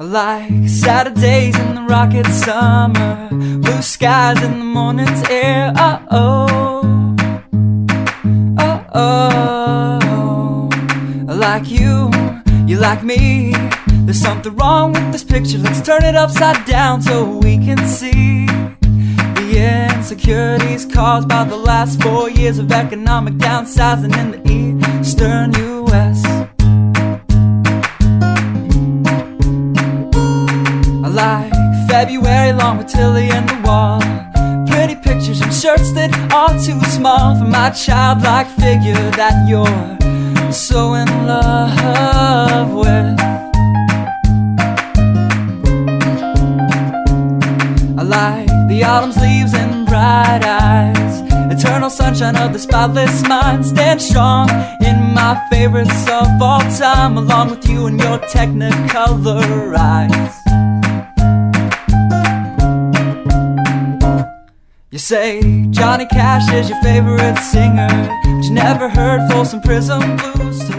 Like Saturdays in the rocket summer, blue skies in the morning's air. Oh, oh, oh. Like you like me. There's something wrong with this picture. Let's turn it upside down so we can see the insecurities caused by the last 4 years of economic downsizing in the eastern U.S. Like February long with Tilly and the wall, pretty pictures and shirts that are too small for my childlike figure that you're so in love with. I like the autumn's leaves and bright eyes, eternal sunshine of the spotless mind. Stand strong in my favorites of all time, along with you and your technicolor eyes. You say Johnny Cash is your favorite singer, but you never heard Folsom Prison Blues. So